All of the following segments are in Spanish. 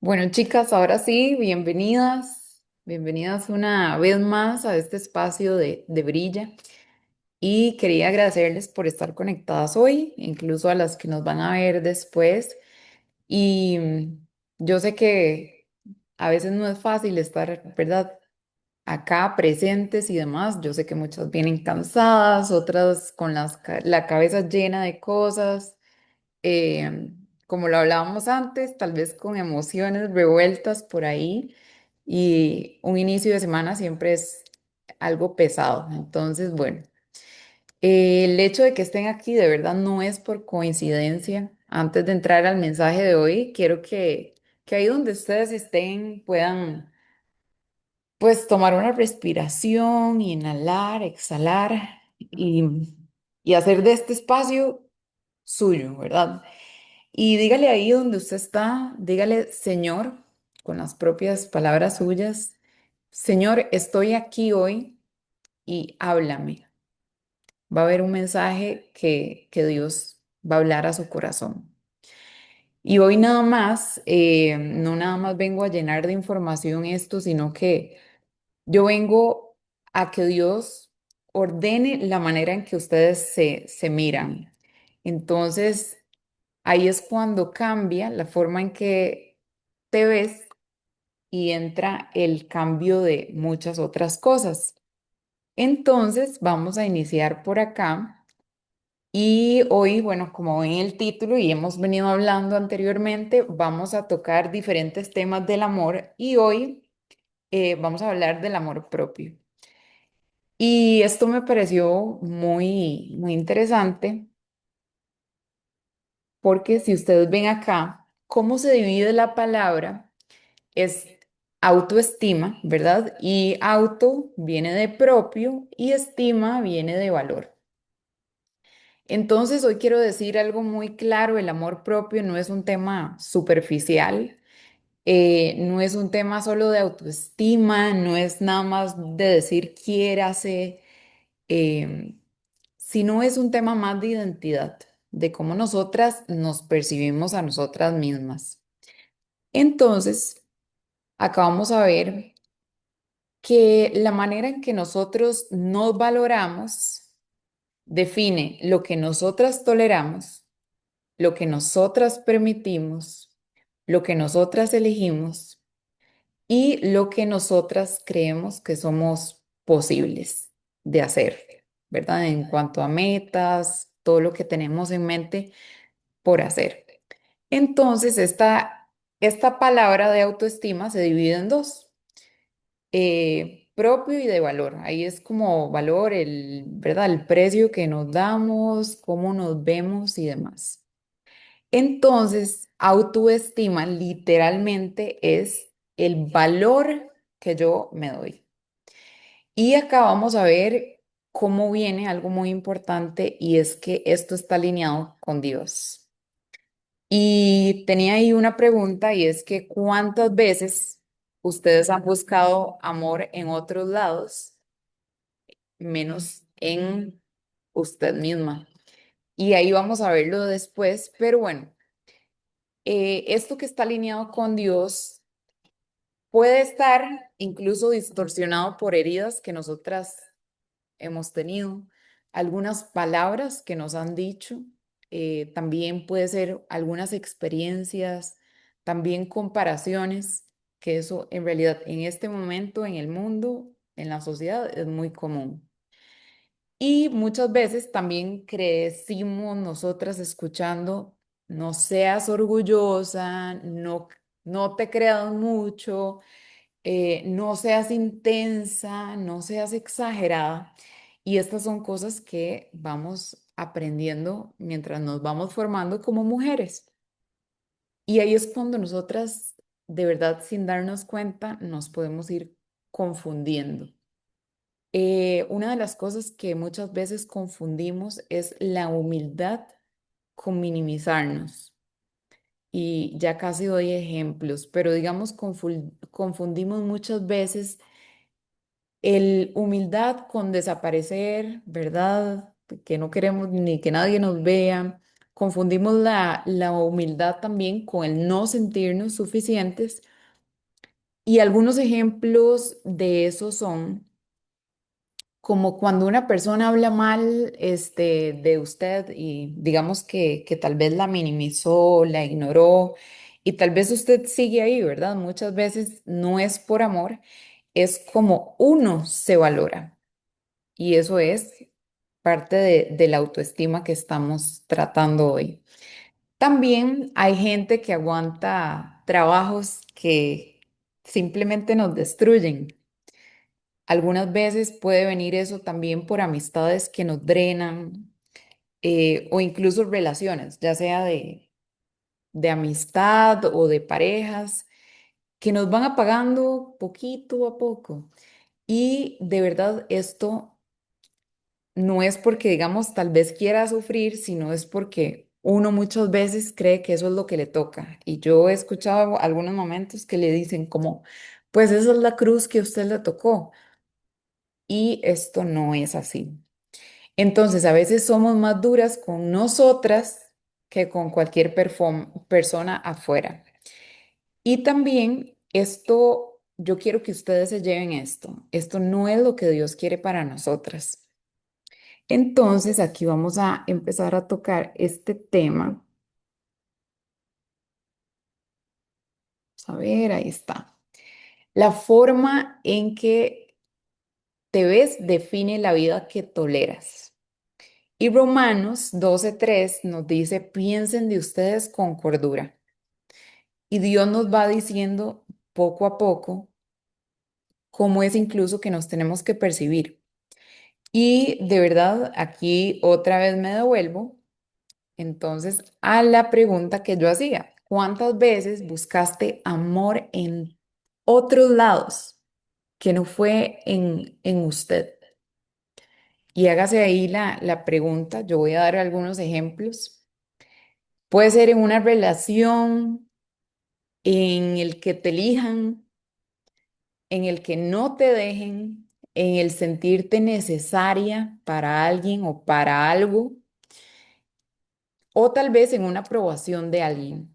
Bueno, chicas, ahora sí, bienvenidas una vez más a este espacio de Brilla. Y quería agradecerles por estar conectadas hoy, incluso a las que nos van a ver después. Y yo sé que a veces no es fácil estar, ¿verdad? Acá presentes y demás. Yo sé que muchas vienen cansadas, otras con la cabeza llena de cosas, como lo hablábamos antes, tal vez con emociones revueltas por ahí, y un inicio de semana siempre es algo pesado. Entonces, bueno, el hecho de que estén aquí de verdad no es por coincidencia. Antes de entrar al mensaje de hoy, quiero que ahí donde ustedes estén puedan pues tomar una respiración, inhalar, exhalar y hacer de este espacio suyo, ¿verdad? Y dígale ahí donde usted está, dígale, Señor, con las propias palabras suyas, Señor, estoy aquí hoy y háblame. Va a haber un mensaje que Dios va a hablar a su corazón. Y hoy nada más, no nada más vengo a llenar de información esto, sino que yo vengo a que Dios ordene la manera en que ustedes se miran. Entonces, ahí es cuando cambia la forma en que te ves y entra el cambio de muchas otras cosas. Entonces, vamos a iniciar por acá. Y hoy, bueno, como ven el título y hemos venido hablando anteriormente, vamos a tocar diferentes temas del amor y hoy vamos a hablar del amor propio. Y esto me pareció muy interesante porque si ustedes ven acá, cómo se divide la palabra es autoestima, ¿verdad? Y auto viene de propio y estima viene de valor. Entonces, hoy quiero decir algo muy claro, el amor propio no es un tema superficial, no es un tema solo de autoestima, no es nada más de decir quiérase, eh, sino es un tema más de identidad, de cómo nosotras nos percibimos a nosotras mismas. Entonces, acá vamos a ver que la manera en que nosotros nos valoramos define lo que nosotras toleramos, lo que nosotras permitimos, lo que nosotras elegimos y lo que nosotras creemos que somos posibles de hacer, ¿verdad? En cuanto a metas, todo lo que tenemos en mente por hacer. Entonces, esta palabra de autoestima se divide en dos, propio y de valor. Ahí es como valor, ¿verdad? El precio que nos damos, cómo nos vemos y demás. Entonces, autoestima literalmente es el valor que yo me doy. Y acá vamos a ver cómo viene algo muy importante y es que esto está alineado con Dios. Y tenía ahí una pregunta y es que ¿cuántas veces ustedes han buscado amor en otros lados, menos en usted misma? Y ahí vamos a verlo después, pero bueno, esto que está alineado con Dios puede estar incluso distorsionado por heridas que nosotras hemos tenido, algunas palabras que nos han dicho, también puede ser algunas experiencias, también comparaciones, que eso en realidad en este momento en el mundo, en la sociedad, es muy común. Y muchas veces también crecimos nosotras escuchando, no seas orgullosa, no te creas mucho, no seas intensa, no seas exagerada. Y estas son cosas que vamos aprendiendo mientras nos vamos formando como mujeres. Y ahí es cuando nosotras, de verdad, sin darnos cuenta, nos podemos ir confundiendo. Una de las cosas que muchas veces confundimos es la humildad con minimizarnos. Y ya casi doy ejemplos, pero digamos, confundimos muchas veces el humildad con desaparecer, ¿verdad? Que no queremos ni que nadie nos vea, confundimos la humildad también con el no sentirnos suficientes. Y algunos ejemplos de eso son como cuando una persona habla mal, de usted y digamos que tal vez la minimizó, la ignoró y tal vez usted sigue ahí, ¿verdad? Muchas veces no es por amor, es como uno se valora y eso es parte de la autoestima que estamos tratando hoy. También hay gente que aguanta trabajos que simplemente nos destruyen. Algunas veces puede venir eso también por amistades que nos drenan, o incluso relaciones, ya sea de amistad o de parejas, que nos van apagando poquito a poco. Y de verdad esto no es porque, digamos, tal vez quiera sufrir, sino es porque uno muchas veces cree que eso es lo que le toca. Y yo he escuchado algunos momentos que le dicen como, pues esa es la cruz que a usted le tocó. Y esto no es así. Entonces, a veces somos más duras con nosotras que con cualquier persona afuera. Y también esto, yo quiero que ustedes se lleven esto. Esto no es lo que Dios quiere para nosotras. Entonces, aquí vamos a empezar a tocar este tema. Vamos a ver, ahí está. La forma en que te ves define la vida que toleras. Y Romanos 12:3 nos dice, piensen de ustedes con cordura. Y Dios nos va diciendo poco a poco cómo es incluso que nos tenemos que percibir. Y de verdad, aquí otra vez me devuelvo entonces a la pregunta que yo hacía. ¿Cuántas veces buscaste amor en otros lados que no fue en usted? Y hágase ahí la pregunta. Yo voy a dar algunos ejemplos. Puede ser en una relación, en el que te elijan, en el que no te dejen, en el sentirte necesaria para alguien o para algo, o tal vez en una aprobación de alguien.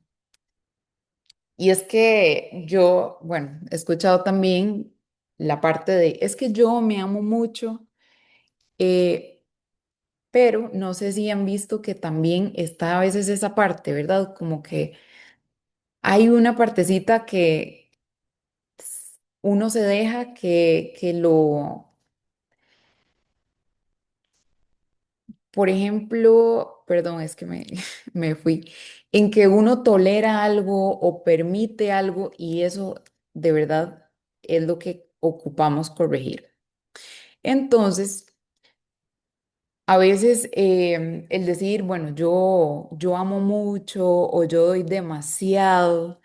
Y es que yo, bueno, he escuchado también la parte de, es que yo me amo mucho, eh, pero no sé si han visto que también está a veces esa parte, ¿verdad? Como que hay una partecita que uno se deja que lo. Por ejemplo, perdón, es que me fui, en que uno tolera algo o permite algo y eso de verdad es lo que ocupamos corregir. Entonces, a veces el decir, bueno, yo amo mucho o yo doy demasiado,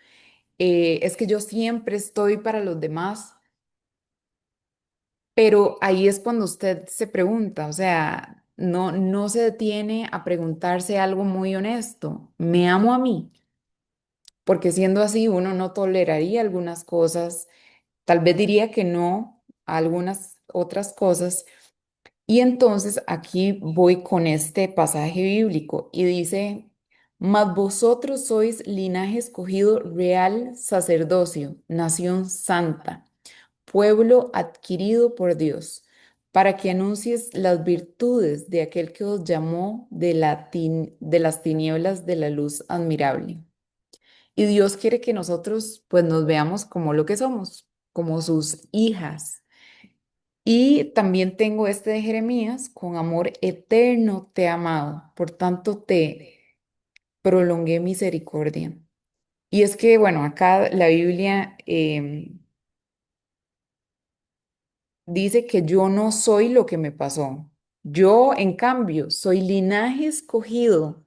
es que yo siempre estoy para los demás. Pero ahí es cuando usted se pregunta, o sea, no se detiene a preguntarse algo muy honesto. ¿Me amo a mí? Porque siendo así, uno no toleraría algunas cosas, tal vez diría que no a algunas otras cosas. Y entonces aquí voy con este pasaje bíblico y dice, mas vosotros sois linaje escogido, real sacerdocio, nación santa, pueblo adquirido por Dios, para que anuncies las virtudes de aquel que os llamó de las tinieblas de la luz admirable. Y Dios quiere que nosotros pues nos veamos como lo que somos, como sus hijas. Y también tengo este de Jeremías, con amor eterno te he amado, por tanto te prolongué misericordia. Y es que, bueno, acá la Biblia dice que yo no soy lo que me pasó. Yo, en cambio, soy linaje escogido.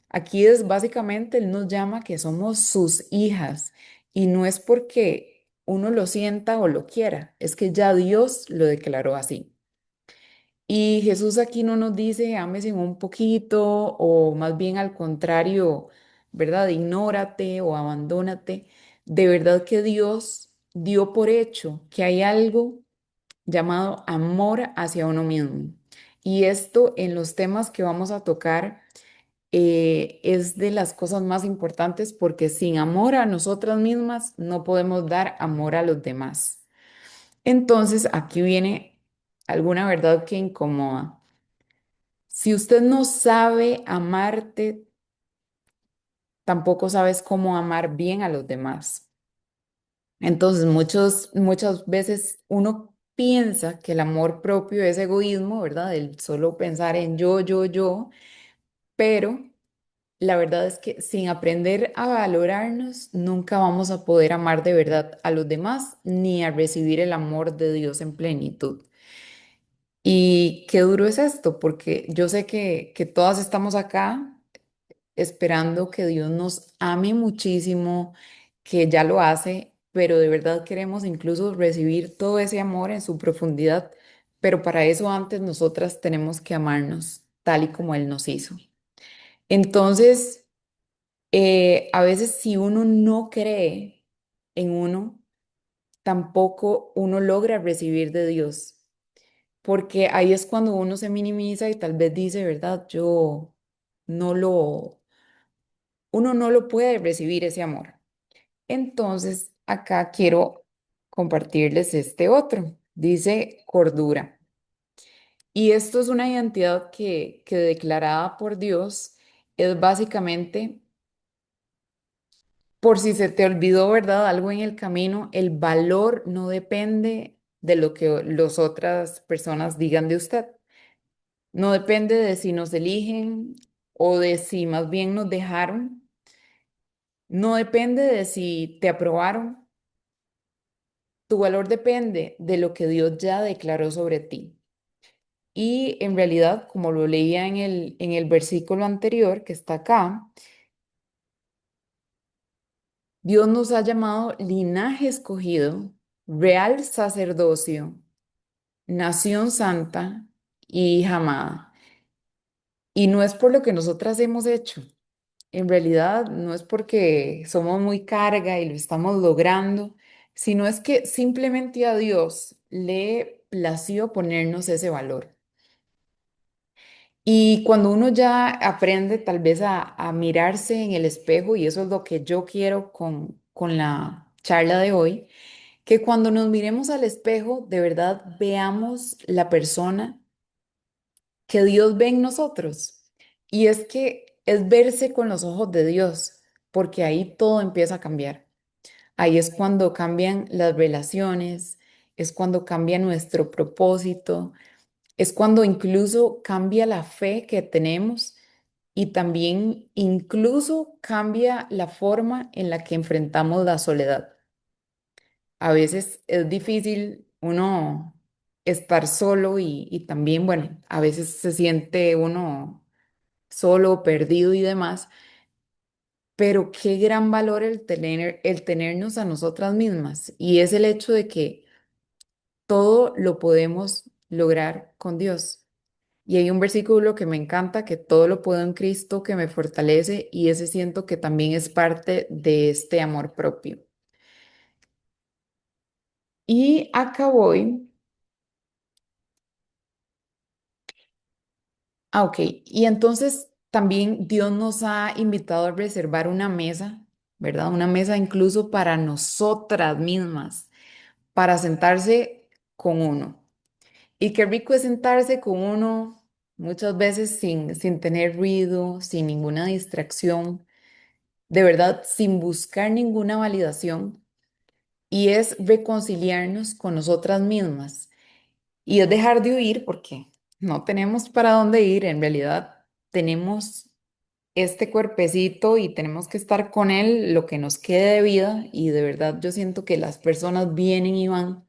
Aquí es básicamente, Él nos llama que somos sus hijas y no es porque uno lo sienta o lo quiera, es que ya Dios lo declaró así. Y Jesús aquí no nos dice, ámese un poquito o más bien al contrario, ¿verdad? Ignórate o abandónate. De verdad que Dios dio por hecho que hay algo llamado amor hacia uno mismo. Y esto en los temas que vamos a tocar es de las cosas más importantes porque sin amor a nosotras mismas no podemos dar amor a los demás. Entonces, aquí viene alguna verdad que incomoda. Si usted no sabe amarte, tampoco sabes cómo amar bien a los demás. Entonces, muchas veces uno piensa que el amor propio es egoísmo, ¿verdad? El solo pensar en yo, pero la verdad es que sin aprender a valorarnos, nunca vamos a poder amar de verdad a los demás ni a recibir el amor de Dios en plenitud. Y qué duro es esto, porque yo sé que todas estamos acá esperando que Dios nos ame muchísimo, que ya lo hace, pero de verdad queremos incluso recibir todo ese amor en su profundidad, pero para eso antes nosotras tenemos que amarnos tal y como Él nos hizo. Entonces, a veces si uno no cree en uno, tampoco uno logra recibir de Dios, porque ahí es cuando uno se minimiza y tal vez dice, ¿verdad? Yo no lo, uno no lo puede recibir ese amor. Entonces, acá quiero compartirles este otro. Dice cordura. Y esto es una identidad que declarada por Dios es básicamente, por si se te olvidó, ¿verdad? Algo en el camino, el valor no depende de lo que las otras personas digan de usted. No depende de si nos eligen o de si más bien nos dejaron. No depende de si te aprobaron. Tu valor depende de lo que Dios ya declaró sobre ti. Y en realidad, como lo leía en el versículo anterior que está acá, Dios nos ha llamado linaje escogido, real sacerdocio, nación santa y hija amada. Y no es por lo que nosotras hemos hecho. En realidad, no es porque somos muy carga y lo estamos logrando, sino es que simplemente a Dios le plació ponernos ese valor. Y cuando uno ya aprende tal vez a mirarse en el espejo, y eso es lo que yo quiero con la charla de hoy, que cuando nos miremos al espejo, de verdad veamos la persona que Dios ve en nosotros. Y es que es verse con los ojos de Dios, porque ahí todo empieza a cambiar. Ahí es cuando cambian las relaciones, es cuando cambia nuestro propósito, es cuando incluso cambia la fe que tenemos y también incluso cambia la forma en la que enfrentamos la soledad. A veces es difícil uno estar solo y también, bueno, a veces se siente uno solo, perdido y demás, pero qué gran valor el tenernos a nosotras mismas. Y es el hecho de que todo lo podemos lograr con Dios. Y hay un versículo que me encanta, que todo lo puedo en Cristo que me fortalece, y ese siento que también es parte de este amor propio. Y acá voy. Ah, ok. Y entonces también Dios nos ha invitado a reservar una mesa, ¿verdad? Una mesa incluso para nosotras mismas, para sentarse con uno. Y qué rico es sentarse con uno muchas veces sin tener ruido, sin ninguna distracción, de verdad, sin buscar ninguna validación. Y es reconciliarnos con nosotras mismas. Y es dejar de huir porque no tenemos para dónde ir. En realidad, tenemos este cuerpecito y tenemos que estar con él lo que nos quede de vida. Y de verdad, yo siento que las personas vienen y van.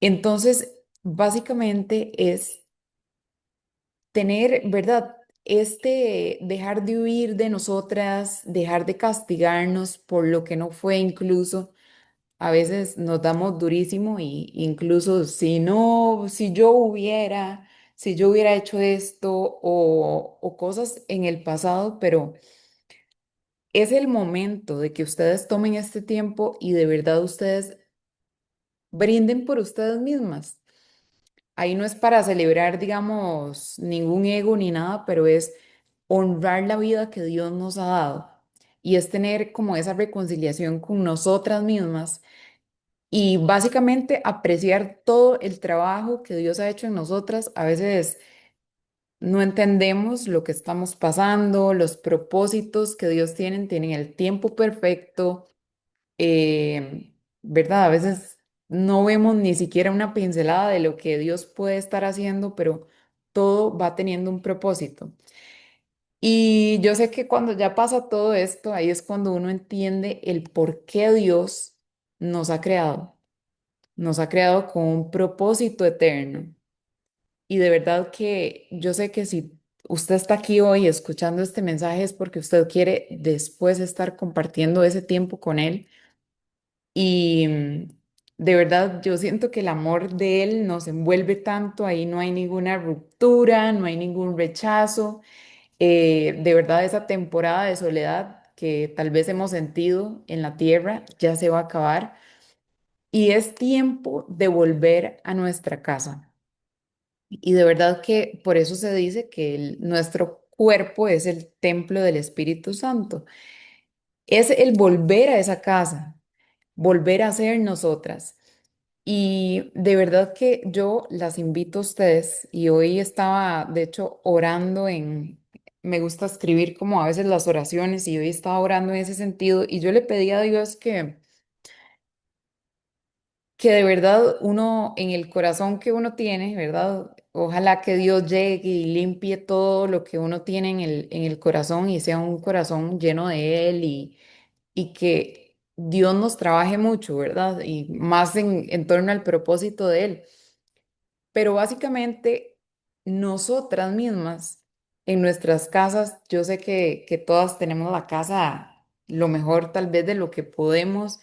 Entonces, básicamente es tener, ¿verdad? Este dejar de huir de nosotras, dejar de castigarnos por lo que no fue incluso. A veces nos damos durísimo y incluso si no, si yo hubiera hecho esto o cosas en el pasado, pero es el momento de que ustedes tomen este tiempo y de verdad ustedes brinden por ustedes mismas. Ahí no es para celebrar, digamos, ningún ego ni nada, pero es honrar la vida que Dios nos ha dado. Y es tener como esa reconciliación con nosotras mismas y básicamente apreciar todo el trabajo que Dios ha hecho en nosotras. A veces no entendemos lo que estamos pasando, los propósitos que Dios tienen el tiempo perfecto, ¿verdad? A veces no vemos ni siquiera una pincelada de lo que Dios puede estar haciendo, pero todo va teniendo un propósito. Y yo sé que cuando ya pasa todo esto, ahí es cuando uno entiende el por qué Dios nos ha creado. Nos ha creado con un propósito eterno. Y de verdad que yo sé que si usted está aquí hoy escuchando este mensaje es porque usted quiere después estar compartiendo ese tiempo con Él. Y de verdad yo siento que el amor de Él nos envuelve tanto, ahí no hay ninguna ruptura, no hay ningún rechazo. De verdad esa temporada de soledad que tal vez hemos sentido en la tierra ya se va a acabar y es tiempo de volver a nuestra casa. Y de verdad que por eso se dice que nuestro cuerpo es el templo del Espíritu Santo. Es el volver a esa casa, volver a ser nosotras. Y de verdad que yo las invito a ustedes y hoy estaba, de hecho, orando me gusta escribir como a veces las oraciones y hoy estaba orando en ese sentido y yo le pedí a Dios que de verdad uno, en el corazón que uno tiene, ¿verdad? Ojalá que Dios llegue y limpie todo lo que uno tiene en el corazón y sea un corazón lleno de Él y que Dios nos trabaje mucho, ¿verdad? Y más en torno al propósito de Él. Pero básicamente nosotras mismas, en nuestras casas, yo sé que todas tenemos la casa lo mejor tal vez de lo que podemos,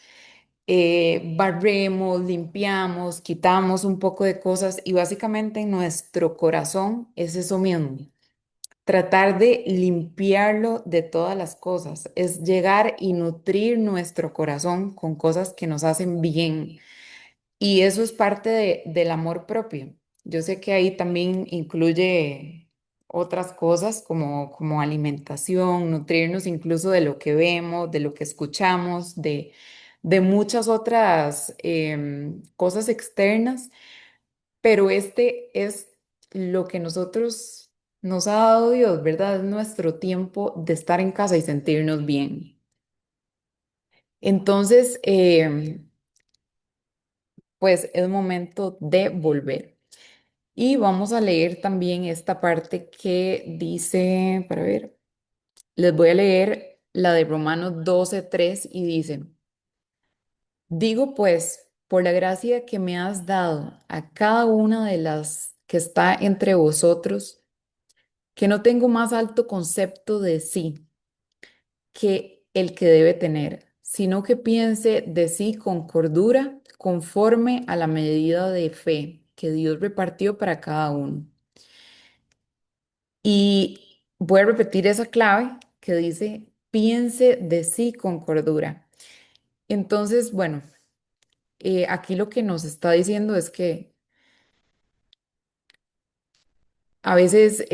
barremos, limpiamos, quitamos un poco de cosas y básicamente en nuestro corazón es eso mismo. Tratar de limpiarlo de todas las cosas, es llegar y nutrir nuestro corazón con cosas que nos hacen bien. Y eso es parte del amor propio. Yo sé que ahí también incluye otras cosas como alimentación, nutrirnos incluso de lo que vemos, de lo que escuchamos, de muchas otras cosas externas, pero este es lo que nosotros nos ha dado Dios, ¿verdad? Es nuestro tiempo de estar en casa y sentirnos bien. Entonces, pues es momento de volver. Y vamos a leer también esta parte que dice, para ver, les voy a leer la de Romanos 12:3 y dice, digo pues, por la gracia que me has dado a cada una de las que está entre vosotros, que no tengo más alto concepto de sí que el que debe tener, sino que piense de sí con cordura, conforme a la medida de fe que Dios repartió para cada uno. Y voy a repetir esa clave que dice, piense de sí con cordura. Entonces, bueno, aquí lo que nos está diciendo es que a veces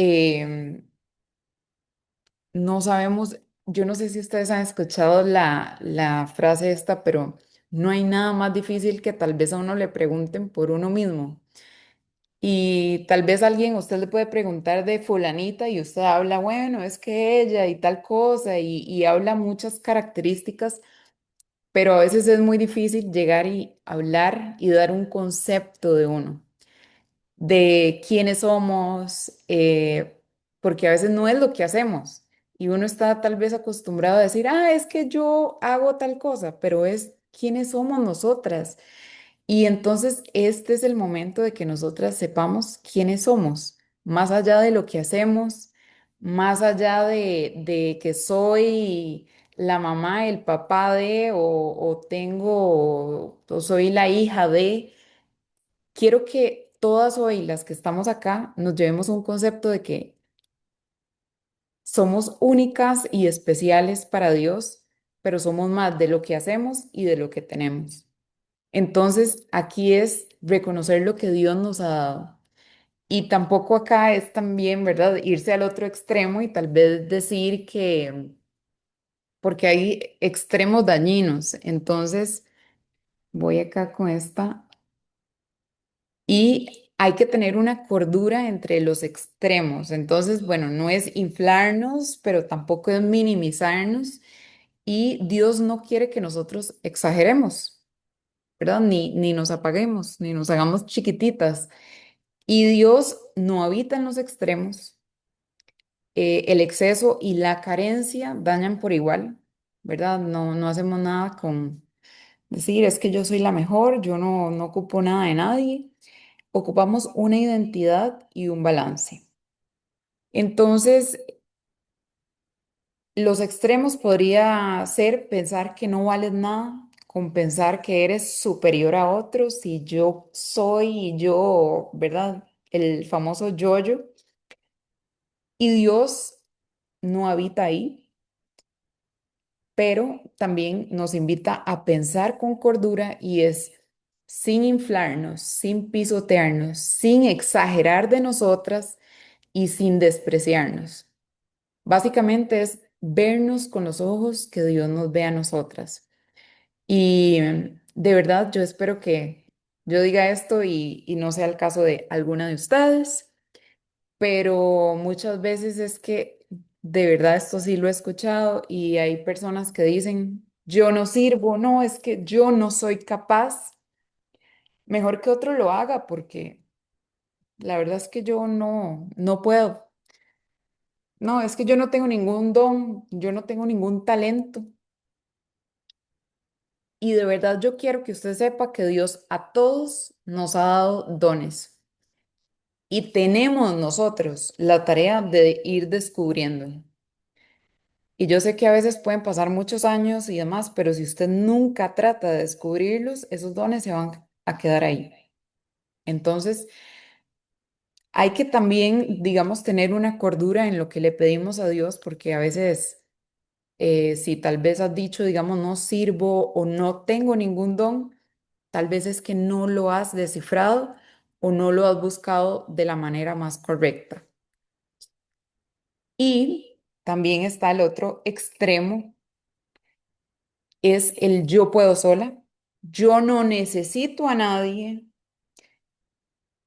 no sabemos, yo no sé si ustedes han escuchado la frase esta, pero no hay nada más difícil que tal vez a uno le pregunten por uno mismo. Y tal vez alguien, usted le puede preguntar de fulanita y usted habla, bueno, es que ella y tal cosa y habla muchas características, pero a veces es muy difícil llegar y hablar y dar un concepto de uno, de quiénes somos, porque a veces no es lo que hacemos y uno está tal vez acostumbrado a decir, ah, es que yo hago tal cosa, pero es quiénes somos nosotras. Y entonces este es el momento de que nosotras sepamos quiénes somos, más allá de lo que hacemos, más allá de que soy la mamá, el papá de, o tengo, o soy la hija de. Quiero que todas hoy las que estamos acá nos llevemos un concepto de que somos únicas y especiales para Dios, pero somos más de lo que hacemos y de lo que tenemos. Entonces, aquí es reconocer lo que Dios nos ha dado Y tampoco acá es también, ¿verdad? Irse al otro extremo y tal vez decir que, porque hay extremos dañinos. Entonces, voy acá con esta. Y hay que tener una cordura entre los extremos. Entonces, bueno, no es inflarnos, pero tampoco es minimizarnos. Y Dios no quiere que nosotros exageremos, ¿verdad? Ni nos apaguemos, ni nos hagamos chiquititas. Y Dios no habita en los extremos. El exceso y la carencia dañan por igual, ¿verdad? No hacemos nada con decir, es que yo soy la mejor, yo no ocupo nada de nadie. Ocupamos una identidad y un balance. Entonces, los extremos podría ser pensar que no vales nada, con pensar que eres superior a otros y yo soy yo, ¿verdad? El famoso yo-yo. Y Dios no habita ahí, pero también nos invita a pensar con cordura y es sin inflarnos, sin pisotearnos, sin exagerar de nosotras y sin despreciarnos. Básicamente es vernos con los ojos que Dios nos ve a nosotras. Y de verdad yo espero que yo diga esto y no sea el caso de alguna de ustedes, pero muchas veces es que de verdad esto sí lo he escuchado y hay personas que dicen, yo no sirvo, no, es que yo no soy capaz, mejor que otro lo haga porque la verdad es que yo no puedo. No, es que yo no tengo ningún don, yo no tengo ningún talento. Y de verdad yo quiero que usted sepa que Dios a todos nos ha dado dones y tenemos nosotros la tarea de ir descubriendo. Y yo sé que a veces pueden pasar muchos años y demás, pero si usted nunca trata de descubrirlos, esos dones se van a quedar ahí. Entonces, hay que también, digamos, tener una cordura en lo que le pedimos a Dios, porque a veces, si tal vez has dicho, digamos, no sirvo o no tengo ningún don, tal vez es que no lo has descifrado o no lo has buscado de la manera más correcta. Y también está el otro extremo, es el yo puedo sola. Yo no necesito a nadie.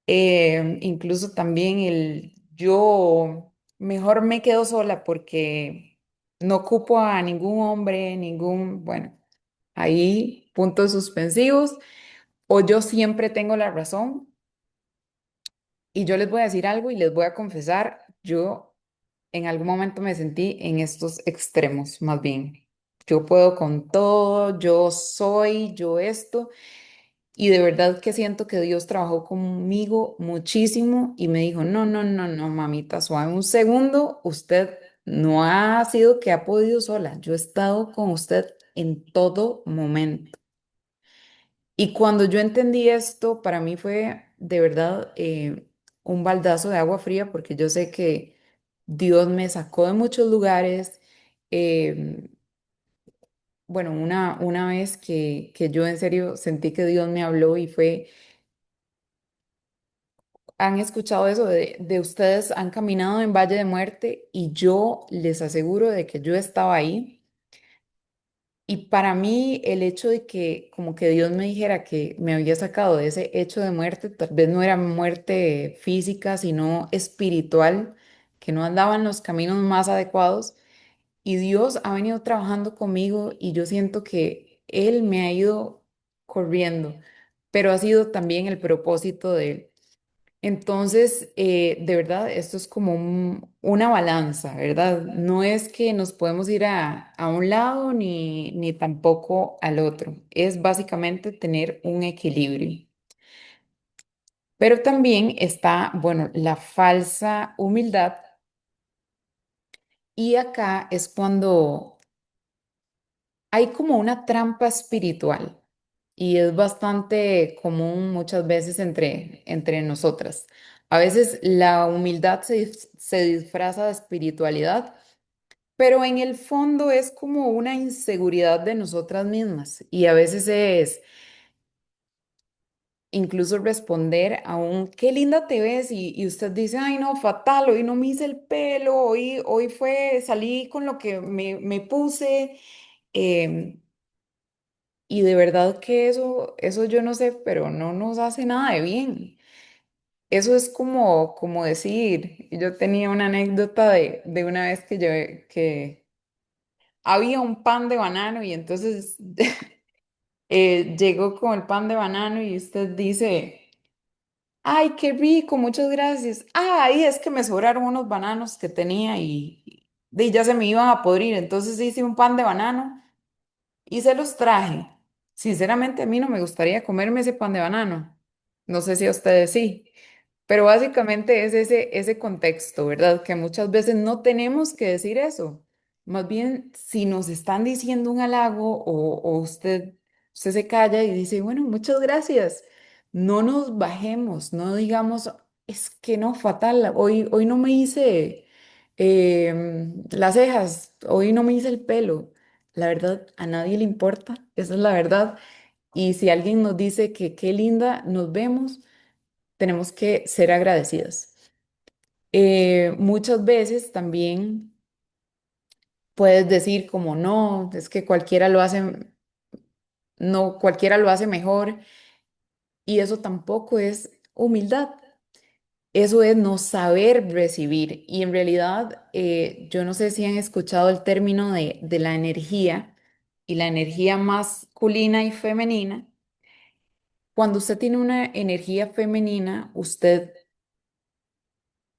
Incluso también el yo mejor me quedo sola porque no ocupo a ningún hombre, ningún, bueno, ahí puntos suspensivos. O yo siempre tengo la razón. Y yo les voy a decir algo y les voy a confesar, yo en algún momento me sentí en estos extremos, más bien. Yo puedo con todo, yo soy, yo esto, y de verdad que siento que Dios trabajó conmigo muchísimo y me dijo, no, mamita, suave un segundo, usted no ha sido que ha podido sola, yo he estado con usted en todo momento. Y cuando yo entendí esto, para mí fue de verdad un baldazo de agua fría porque yo sé que Dios me sacó de muchos lugares. eh, bueno, una vez que yo en serio sentí que Dios me habló y fue, han escuchado eso de ustedes han caminado en Valle de Muerte y yo les aseguro de que yo estaba ahí. Y para mí el hecho de que como que Dios me dijera que me había sacado de ese hecho de muerte, tal vez no era muerte física, sino espiritual, que no andaba en los caminos más adecuados. Y Dios ha venido trabajando conmigo y yo siento que Él me ha ido corriendo, pero ha sido también el propósito de Él. Entonces, de verdad, esto es como una balanza, ¿verdad? No es que nos podemos ir a un lado ni tampoco al otro. Es básicamente tener un equilibrio. Pero también está, bueno, la falsa humildad. Y acá es cuando hay como una trampa espiritual y es bastante común muchas veces entre nosotras. A veces la humildad se disfraza de espiritualidad, pero en el fondo es como una inseguridad de nosotras mismas y a veces es incluso responder a un qué linda te ves y usted dice, ay no, fatal, hoy no me hice el pelo, hoy fue, salí con lo que me puse. em, y de verdad que eso yo no sé, pero no nos hace nada de bien. Eso es como decir, yo tenía una anécdota de una vez que había un pan de banano y entonces llegó con el pan de banano y usted dice, ay, qué rico, muchas gracias. Ay, es que me sobraron unos bananos que tenía y ya se me iban a podrir, entonces hice un pan de banano y se los traje. Sinceramente, a mí no me gustaría comerme ese pan de banano. No sé si a ustedes sí. Pero básicamente es ese contexto, ¿verdad? Que muchas veces no tenemos que decir eso. Más bien, si nos están diciendo un halago o usted se calla y dice, bueno, muchas gracias. No nos bajemos, no digamos, es que no, fatal, hoy no me hice las cejas, hoy no me hice el pelo. La verdad, a nadie le importa, esa es la verdad. Y si alguien nos dice que qué linda nos vemos, tenemos que ser agradecidas. Muchas veces también puedes decir como no, es que cualquiera lo hace, no, cualquiera lo hace mejor y eso tampoco es humildad. Eso es no saber recibir. Y en realidad, yo no sé si han escuchado el término de la energía y la energía masculina y femenina. Cuando usted tiene una energía femenina, usted,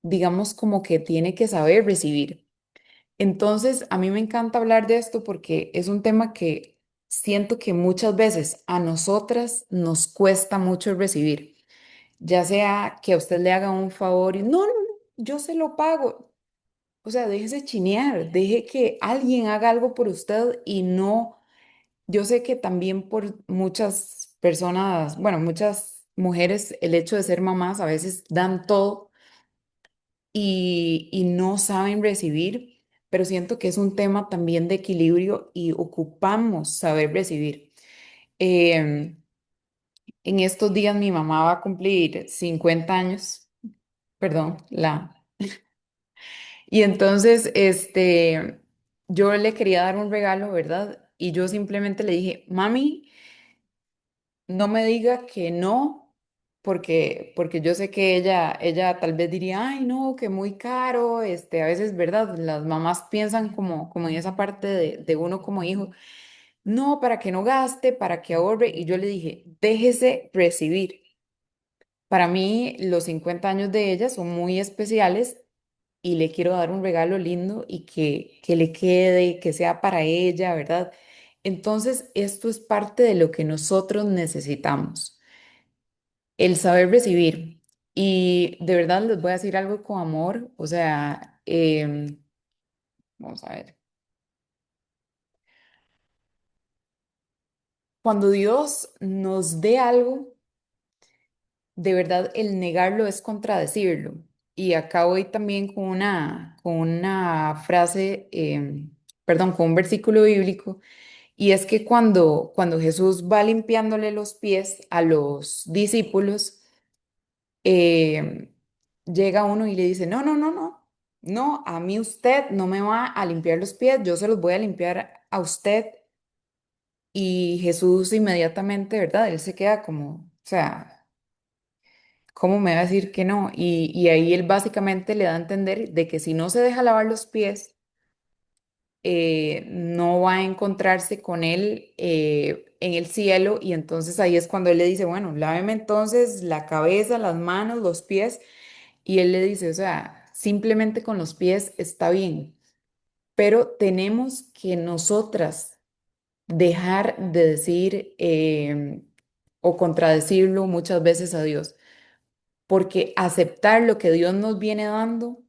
digamos, como que tiene que saber recibir. Entonces, a mí me encanta hablar de esto porque es un tema que siento que muchas veces a nosotras nos cuesta mucho recibir, ya sea que a usted le haga un favor y no, yo se lo pago. O sea, déjese chinear, deje que alguien haga algo por usted y no, yo sé que también por muchas personas, bueno, muchas mujeres, el hecho de ser mamás a veces dan todo y no saben recibir, pero siento que es un tema también de equilibrio y ocupamos saber recibir. Em, en estos días mi mamá va a cumplir 50 años, perdón, y entonces, yo le quería dar un regalo, ¿verdad? Y yo simplemente le dije, mami, no me diga que no, porque yo sé que ella tal vez diría, ay, no, que muy caro, a veces, ¿verdad? Las mamás piensan como en esa parte de uno como hijo, no, para que no gaste, para que ahorre, y yo le dije, déjese recibir. Para mí, los 50 años de ella son muy especiales y le quiero dar un regalo lindo y que le quede, que sea para ella, ¿verdad? Entonces, esto es parte de lo que nosotros necesitamos, el saber recibir. Y de verdad les voy a decir algo con amor, o sea, vamos a ver, cuando Dios nos dé algo, de verdad el negarlo es contradecirlo. Y acá voy también con una frase, perdón, con un versículo bíblico. Y es que cuando Jesús va limpiándole los pies a los discípulos, eh, llega uno y le dice, no, no, no, no, no, a mí usted no me va a limpiar los pies, yo se los voy a limpiar a usted. Y Jesús inmediatamente, ¿verdad? Él se queda como, o sea, ¿cómo me va a decir que no? Y ahí él básicamente le da a entender de que si no se deja lavar los pies, no va a encontrarse con él en el cielo y entonces ahí es cuando él le dice, bueno, láveme entonces la cabeza, las manos, los pies y él le dice, o sea, simplemente con los pies está bien, pero tenemos que nosotras dejar de decir o contradecirlo muchas veces a Dios, porque aceptar lo que Dios nos viene dando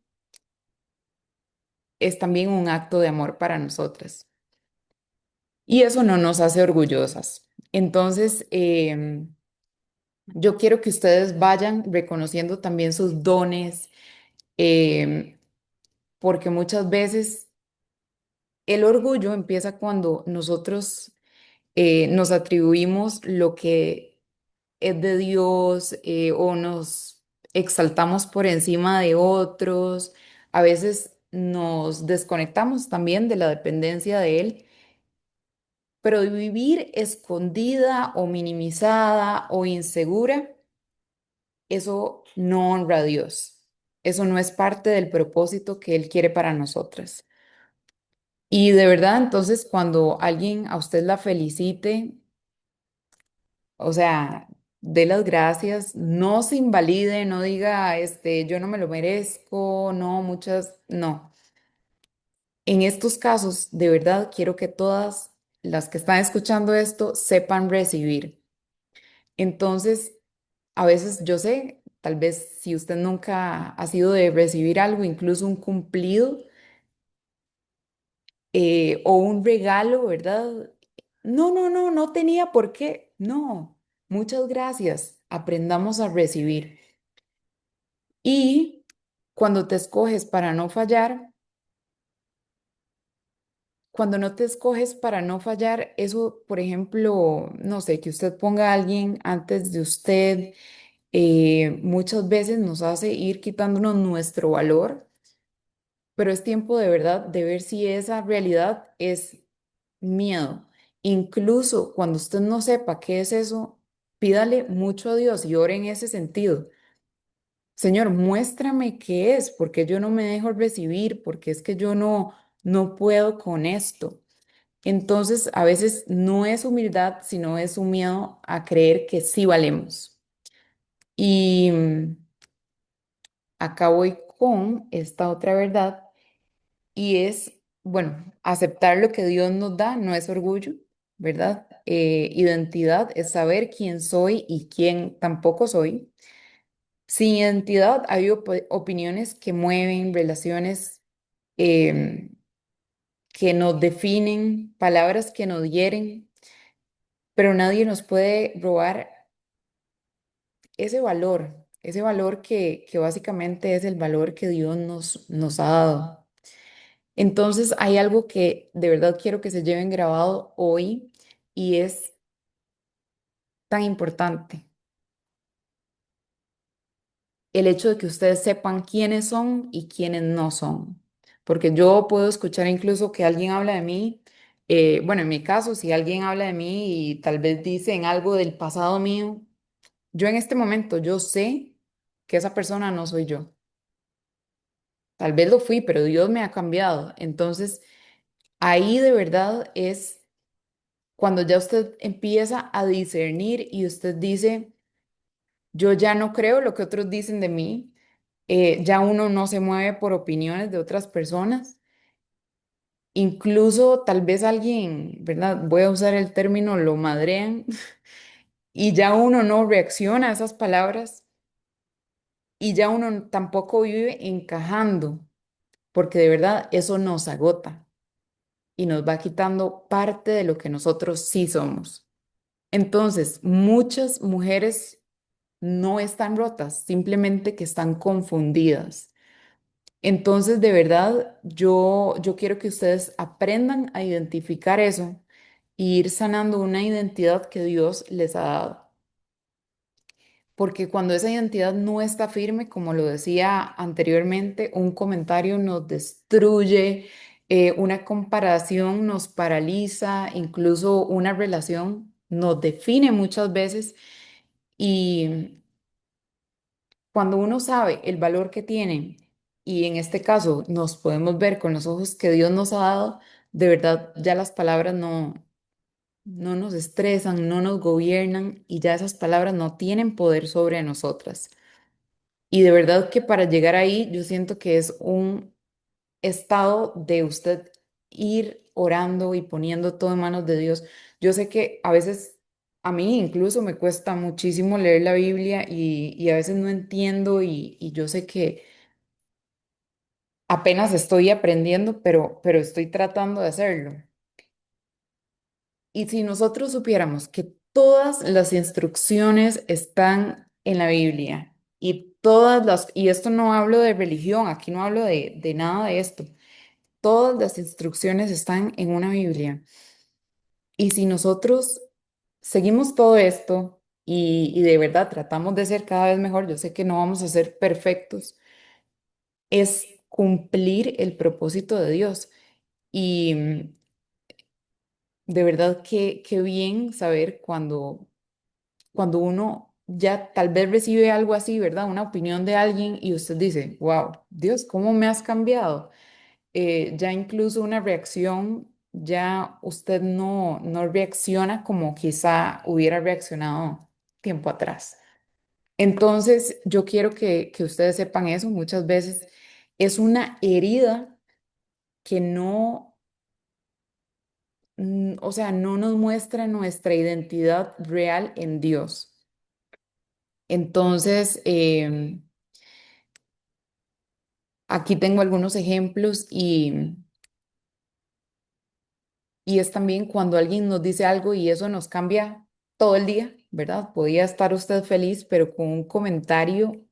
es también un acto de amor para nosotras. Y eso no nos hace orgullosas. Entonces, yo quiero que ustedes vayan reconociendo también sus dones, em, porque muchas veces el orgullo empieza cuando nosotros nos atribuimos lo que es de Dios, o nos exaltamos por encima de otros. A veces nos desconectamos también de la dependencia de Él, pero vivir escondida o minimizada o insegura, eso no honra a Dios. Eso no es parte del propósito que Él quiere para nosotras. Y de verdad, entonces, cuando alguien a usted la felicite, o sea, dé las gracias, no se invalide, no diga, yo no me lo merezco, no, muchas, no. En estos casos, de verdad, quiero que todas las que están escuchando esto sepan recibir. Entonces, a veces yo sé, tal vez si usted nunca ha sido de recibir algo, incluso un cumplido, o un regalo, ¿verdad? No, no, no, no tenía por qué. No, muchas gracias. Aprendamos a recibir. Y cuando te escoges para no fallar, cuando no te escoges para no fallar, eso, por ejemplo, no sé, que usted ponga a alguien antes de usted, muchas veces nos hace ir quitándonos nuestro valor, pero es tiempo de verdad de ver si esa realidad es miedo. Incluso cuando usted no sepa qué es eso, pídale mucho a Dios y ore en ese sentido. Señor, muéstrame qué es, porque yo no me dejo recibir, porque es que yo no puedo con esto. Entonces, a veces no es humildad, sino es un miedo a creer que sí valemos. Y acá voy con esta otra verdad y es, bueno, aceptar lo que Dios nos da no es orgullo, ¿verdad? Identidad es saber quién soy y quién tampoco soy. Sin identidad hay opiniones que mueven, relaciones em, que nos definen, palabras que nos hieren, pero nadie nos puede robar ese valor que básicamente es el valor que Dios nos ha dado. Entonces hay algo que de verdad quiero que se lleven grabado hoy y es tan importante, el hecho de que ustedes sepan quiénes son y quiénes no son. Porque yo puedo escuchar incluso que alguien habla de mí, bueno, en mi caso, si alguien habla de mí y tal vez dicen algo del pasado mío, yo en este momento yo sé que esa persona no soy yo. Tal vez lo fui, pero Dios me ha cambiado. Entonces, ahí de verdad es cuando ya usted empieza a discernir y usted dice, yo ya no creo lo que otros dicen de mí, ya uno no se mueve por opiniones de otras personas, incluso tal vez alguien, ¿verdad? Voy a usar el término lo madrean y ya uno no reacciona a esas palabras y ya uno tampoco vive encajando, porque de verdad eso nos agota y nos va quitando parte de lo que nosotros sí somos. Entonces, muchas mujeres no están rotas, simplemente que están confundidas. Entonces, de verdad, yo quiero que ustedes aprendan a identificar eso y ir sanando una identidad que Dios les ha dado. Porque cuando esa identidad no está firme, como lo decía anteriormente, un comentario nos destruye, una comparación nos paraliza, incluso una relación nos define muchas veces. Y cuando uno sabe el valor que tiene, y en este caso nos podemos ver con los ojos que Dios nos ha dado, de verdad ya las palabras no nos estresan, no nos gobiernan y ya esas palabras no tienen poder sobre nosotras. Y de verdad que para llegar ahí yo siento que es un estado de usted ir orando y poniendo todo en manos de Dios. Yo sé que a veces a mí incluso me cuesta muchísimo leer la Biblia y a veces no entiendo y yo sé que apenas estoy aprendiendo, pero estoy tratando de hacerlo. Y si nosotros supiéramos que todas las instrucciones están en la Biblia y esto no hablo de religión, aquí no hablo de nada de esto, todas las instrucciones están en una Biblia. Y si nosotros seguimos todo esto, y de verdad tratamos de ser cada vez mejor, yo sé que no vamos a ser perfectos, es cumplir el propósito de Dios. Y de verdad que bien saber cuando uno ya tal vez recibe algo así, ¿verdad? Una opinión de alguien y usted dice, wow, Dios, ¿cómo me has cambiado? Ya incluso una reacción, ya usted no reacciona como quizá hubiera reaccionado tiempo atrás. Entonces, yo quiero que ustedes sepan eso. Muchas veces es una herida que no, o sea, no nos muestra nuestra identidad real en Dios. Entonces, aquí tengo algunos ejemplos y es también cuando alguien nos dice algo y eso nos cambia todo el día, ¿verdad? Podía estar usted feliz, pero con un comentario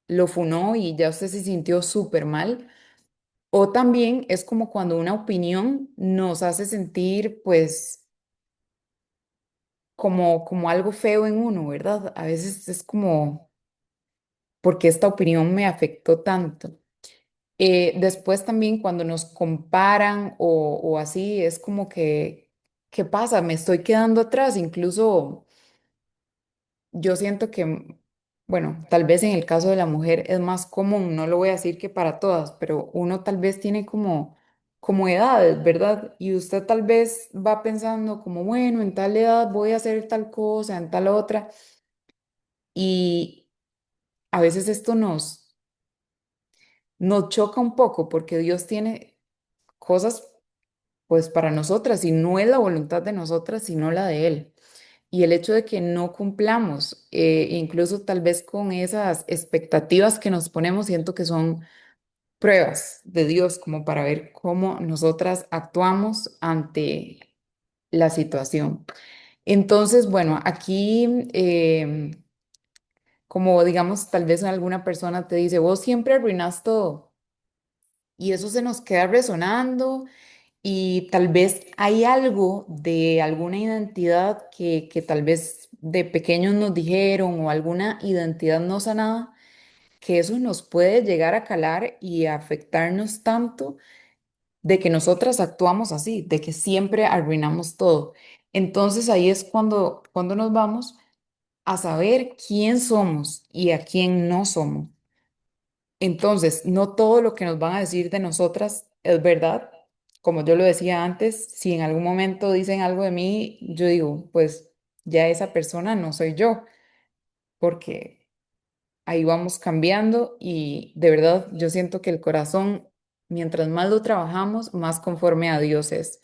lo funó y ya usted se sintió súper mal. O también es como cuando una opinión nos hace sentir, pues, como algo feo en uno, ¿verdad? A veces es como, ¿porque esta opinión me afectó tanto? Después también cuando nos comparan o así, es como que, ¿qué pasa? Me estoy quedando atrás. Incluso yo siento que, bueno, tal vez en el caso de la mujer es más común, no lo voy a decir que para todas, pero uno tal vez tiene como edades, ¿verdad? Y usted tal vez va pensando como, bueno, en tal edad voy a hacer tal cosa, en tal otra. Y a veces esto nos choca un poco porque Dios tiene cosas pues para nosotras y no es la voluntad de nosotras, sino la de Él. Y el hecho de que no cumplamos, incluso tal vez con esas expectativas que nos ponemos, siento que son pruebas de Dios como para ver cómo nosotras actuamos ante la situación. Entonces, bueno, aquí, como digamos, tal vez alguna persona te dice, vos siempre arruinas todo y eso se nos queda resonando. Y tal vez hay algo de alguna identidad que tal vez de pequeños nos dijeron o alguna identidad no sanada, que eso nos puede llegar a calar y a afectarnos tanto de que nosotras actuamos así, de que siempre arruinamos todo. Entonces ahí es cuando nos vamos a saber quién somos y a quién no somos. Entonces, no todo lo que nos van a decir de nosotras es verdad. Como yo lo decía antes, si en algún momento dicen algo de mí, yo digo, pues ya esa persona no soy yo, porque ahí vamos cambiando y de verdad yo siento que el corazón, mientras más lo trabajamos, más conforme a Dios es.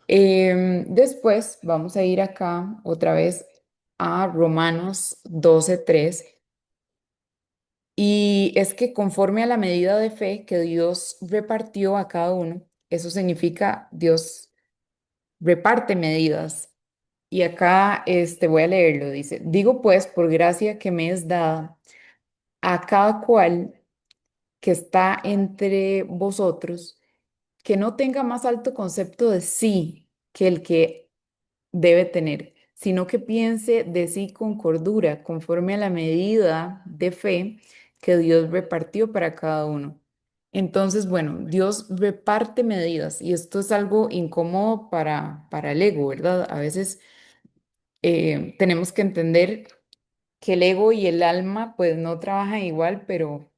Después vamos a ir acá otra vez a Romanos 12:3. Y es que conforme a la medida de fe que Dios repartió a cada uno, eso significa Dios reparte medidas. Y acá voy a leerlo, dice, digo pues por gracia que me es dada a cada cual que está entre vosotros, que no tenga más alto concepto de sí que el que debe tener, sino que piense de sí con cordura, conforme a la medida de fe que Dios repartió para cada uno. Entonces, bueno, Dios reparte medidas y esto es algo incómodo para el ego, ¿verdad? A veces tenemos que entender que el ego y el alma pues no trabajan igual, pero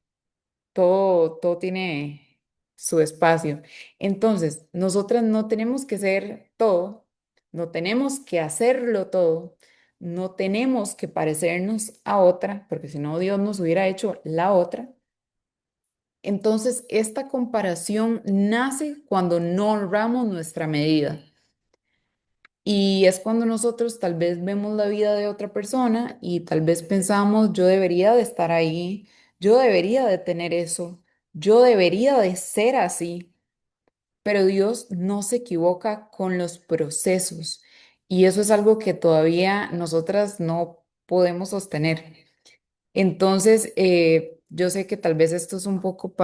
todo tiene su espacio. Entonces, nosotras no tenemos que ser todo, no tenemos que hacerlo todo, no tenemos que parecernos a otra, porque si no, Dios nos hubiera hecho la otra. Entonces, esta comparación nace cuando no honramos nuestra medida. Y es cuando nosotros tal vez vemos la vida de otra persona y tal vez pensamos, yo debería de estar ahí, yo debería de tener eso, yo debería de ser así, pero Dios no se equivoca con los procesos y eso es algo que todavía nosotras no podemos sostener. Entonces, yo sé que tal vez esto es un poco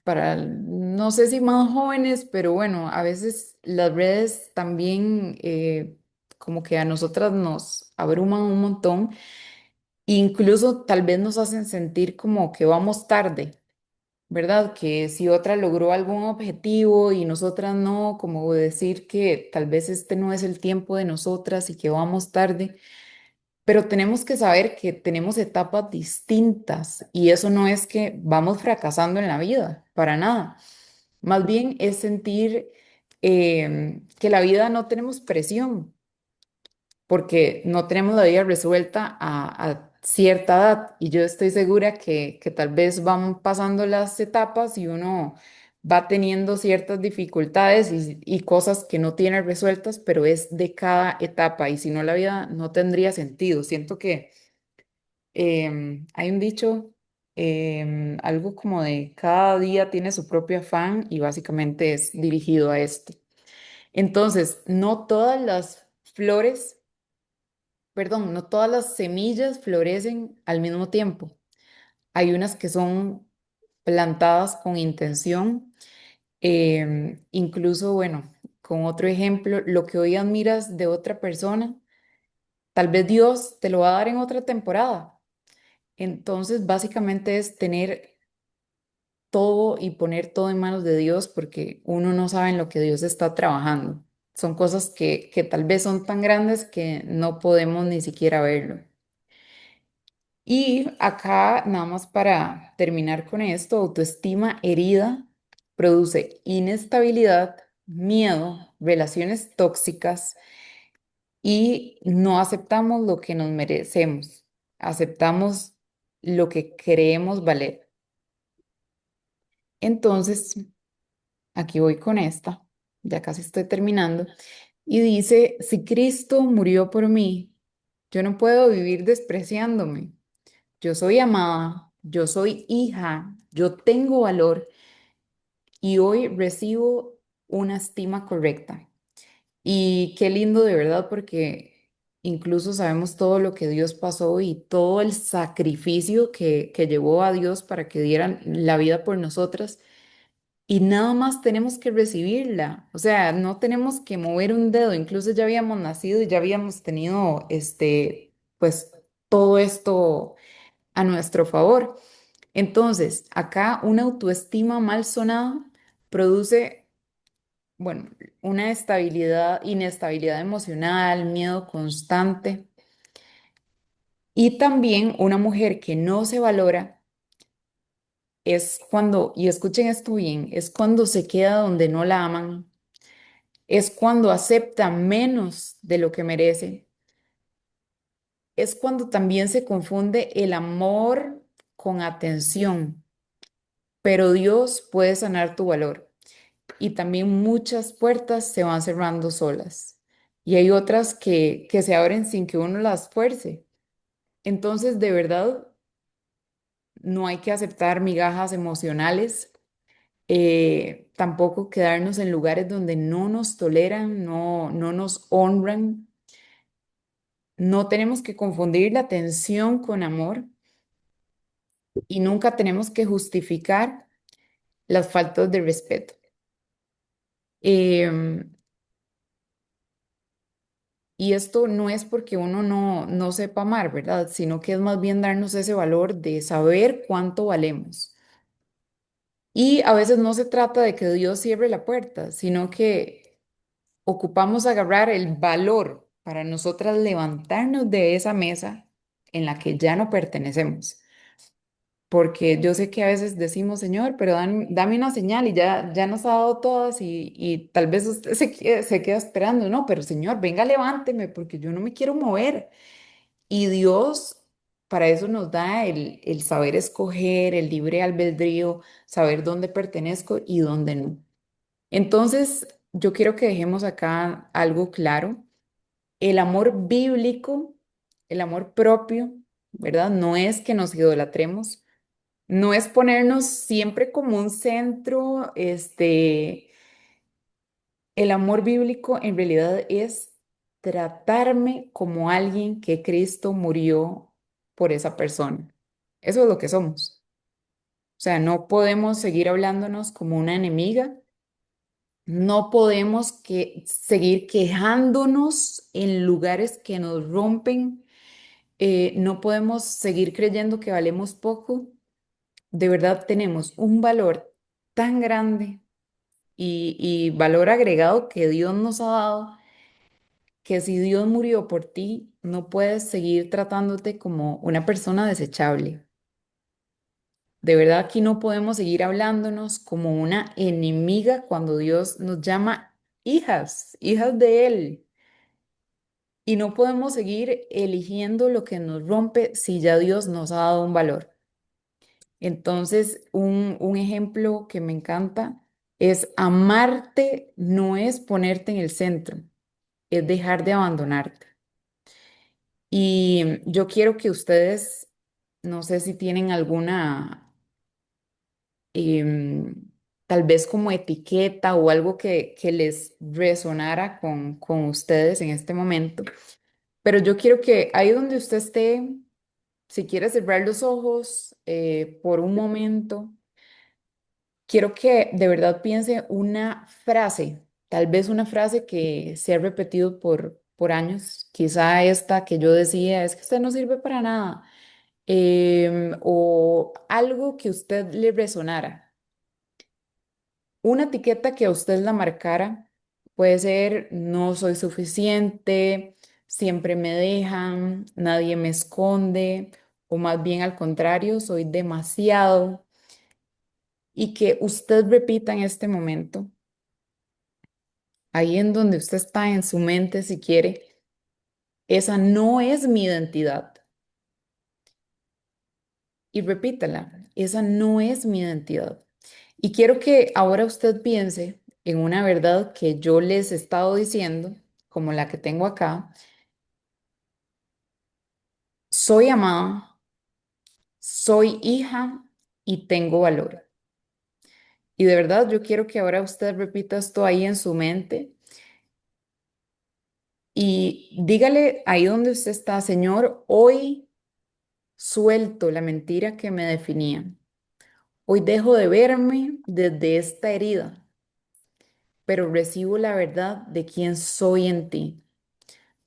no sé si más jóvenes, pero bueno, a veces las redes también como que a nosotras nos abruman un montón, incluso tal vez nos hacen sentir como que vamos tarde, ¿verdad? Que si otra logró algún objetivo y nosotras no, como decir que tal vez este no es el tiempo de nosotras y que vamos tarde. Pero tenemos que saber que tenemos etapas distintas y eso no es que vamos fracasando en la vida, para nada. Más bien es sentir que la vida no tenemos presión, porque no tenemos la vida resuelta a cierta edad. Y yo estoy segura que tal vez van pasando las etapas y uno va teniendo ciertas dificultades y cosas que no tiene resueltas, pero es de cada etapa. Y si no, la vida no tendría sentido. Siento que hay un dicho, algo como de cada día tiene su propio afán y básicamente es dirigido a esto. Entonces, no todas las flores, perdón, no todas las semillas florecen al mismo tiempo. Hay unas que son plantadas con intención. Incluso, bueno, con otro ejemplo, lo que hoy admiras de otra persona, tal vez Dios te lo va a dar en otra temporada. Entonces, básicamente es tener todo y poner todo en manos de Dios porque uno no sabe en lo que Dios está trabajando. Son cosas que tal vez son tan grandes que no podemos ni siquiera verlo. Y acá, nada más para terminar con esto, autoestima herida produce inestabilidad, miedo, relaciones tóxicas y no aceptamos lo que nos merecemos. Aceptamos lo que creemos valer. Entonces, aquí voy con esta, ya casi estoy terminando, y dice, si Cristo murió por mí, yo no puedo vivir despreciándome. Yo soy amada, yo soy hija, yo tengo valor y hoy recibo una estima correcta. Y qué lindo de verdad porque incluso sabemos todo lo que Dios pasó y todo el sacrificio que llevó a Dios para que dieran la vida por nosotras. Y nada más tenemos que recibirla, o sea, no tenemos que mover un dedo, incluso ya habíamos nacido y ya habíamos tenido, pues, todo esto a nuestro favor. Entonces, acá una autoestima mal sonada produce, bueno, una estabilidad, inestabilidad emocional, miedo constante y también una mujer que no se valora es cuando, y escuchen esto bien, es cuando se queda donde no la aman, es cuando acepta menos de lo que merece, es cuando también se confunde el amor con atención, pero Dios puede sanar tu valor y también muchas puertas se van cerrando solas y hay otras que se abren sin que uno las fuerce. Entonces, de verdad, no hay que aceptar migajas emocionales, tampoco quedarnos en lugares donde no nos toleran, no nos honran. No tenemos que confundir la atención con amor y nunca tenemos que justificar las faltas de respeto. Em, y esto no es porque uno no sepa amar, ¿verdad? Sino que es más bien darnos ese valor de saber cuánto valemos. Y a veces no se trata de que Dios cierre la puerta, sino que ocupamos agarrar el valor para nosotras levantarnos de esa mesa en la que ya no pertenecemos. Porque yo sé que a veces decimos, Señor, pero dame una señal y ya nos ha dado todas y tal vez usted se queda esperando, no, pero Señor, venga, levánteme porque yo no me quiero mover. Y Dios para eso nos da el saber escoger, el libre albedrío, saber dónde pertenezco y dónde no. Entonces, yo quiero que dejemos acá algo claro. El amor bíblico, el amor propio, ¿verdad? No es que nos idolatremos, no es ponernos siempre como un centro, el amor bíblico en realidad es tratarme como alguien que Cristo murió por esa persona. Eso es lo que somos. O sea, no podemos seguir hablándonos como una enemiga No podemos seguir quejándonos en lugares que nos rompen. No podemos seguir creyendo que valemos poco. De verdad tenemos un valor tan grande y valor agregado que Dios nos ha dado, que si Dios murió por ti, no puedes seguir tratándote como una persona desechable. De verdad aquí no podemos seguir hablándonos como una enemiga cuando Dios nos llama hijas, hijas de Él. Y no podemos seguir eligiendo lo que nos rompe si ya Dios nos ha dado un valor. Entonces, un ejemplo que me encanta es amarte no es ponerte en el centro, es dejar de abandonarte. Y yo quiero que ustedes, no sé si tienen alguna, em, tal vez como etiqueta o algo que les resonara con ustedes en este momento, pero yo quiero que ahí donde usted esté, si quiere cerrar los ojos por un momento, quiero que de verdad piense una frase, tal vez una frase que se ha repetido por años, quizá esta que yo decía, es que usted no sirve para nada, o algo que a usted le resonara. Una etiqueta que a usted la marcara puede ser no soy suficiente, siempre me dejan, nadie me esconde, o más bien al contrario, soy demasiado. Y que usted repita en este momento, ahí en donde usted está en su mente, si quiere, esa no es mi identidad. Y repítala, esa no es mi identidad. Y quiero que ahora usted piense en una verdad que yo les he estado diciendo, como la que tengo acá. Soy amada, soy hija y tengo valor. Y de verdad yo quiero que ahora usted repita esto ahí en su mente y dígale ahí donde usted está, Señor, hoy suelto la mentira que me definía. Hoy dejo de verme desde esta herida, pero recibo la verdad de quién soy en ti.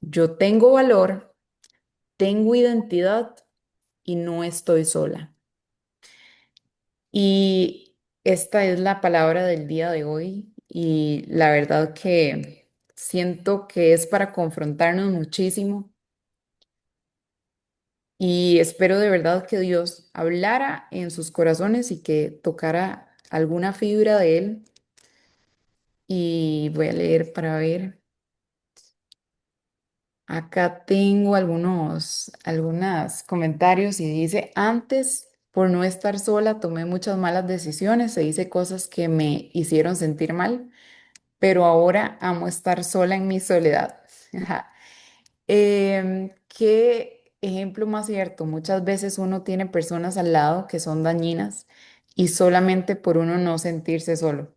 Yo tengo valor, tengo identidad y no estoy sola. Y esta es la palabra del día de hoy y la verdad que siento que es para confrontarnos muchísimo y espero de verdad que Dios hablara en sus corazones y que tocara alguna fibra de él. Y voy a leer para ver. Acá tengo algunos comentarios y dice, antes, por no estar sola, tomé muchas malas decisiones e hice cosas que me hicieron sentir mal, pero ahora amo estar sola en mi soledad. Ajá. Qué ejemplo más cierto. Muchas veces uno tiene personas al lado que son dañinas y solamente por uno no sentirse solo.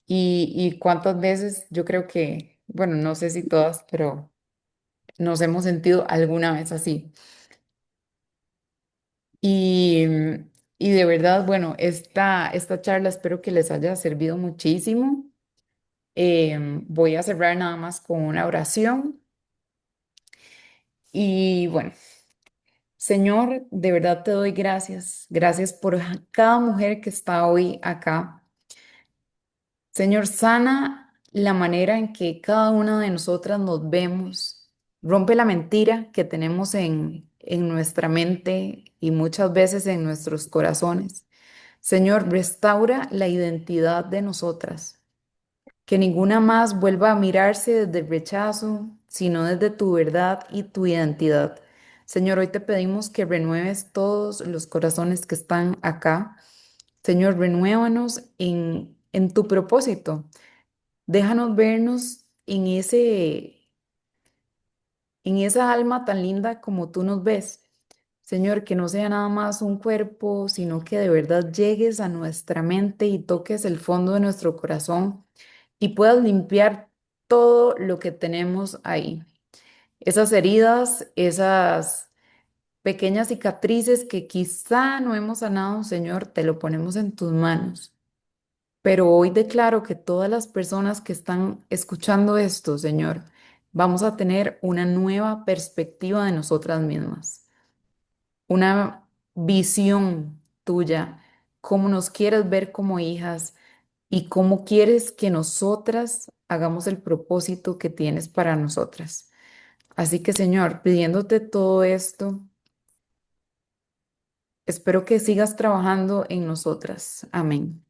Y cuántas veces yo creo que, bueno, no sé si todas, pero nos hemos sentido alguna vez así. Y, y de verdad, bueno, esta charla espero que les haya servido muchísimo. Voy a cerrar nada más con una oración. Y bueno, Señor, de verdad te doy gracias. Gracias por cada mujer que está hoy acá. Señor, sana la manera en que cada una de nosotras nos vemos. Rompe la mentira que tenemos en nuestra mente y muchas veces en nuestros corazones. Señor, restaura la identidad de nosotras. Que ninguna más vuelva a mirarse desde el rechazo, sino desde tu verdad y tu identidad. Señor, hoy te pedimos que renueves todos los corazones que están acá. Señor, renuévanos en tu propósito. Déjanos vernos en esa alma tan linda como tú nos ves. Señor, que no sea nada más un cuerpo, sino que de verdad llegues a nuestra mente y toques el fondo de nuestro corazón y puedas limpiar todo lo que tenemos ahí. Esas heridas, esas pequeñas cicatrices que quizá no hemos sanado, Señor, te lo ponemos en tus manos. Pero hoy declaro que todas las personas que están escuchando esto, Señor, vamos a tener una nueva perspectiva de nosotras mismas, una visión tuya, cómo nos quieres ver como hijas y cómo quieres que nosotras hagamos el propósito que tienes para nosotras. Así que, Señor, pidiéndote todo esto, espero que sigas trabajando en nosotras. Amén.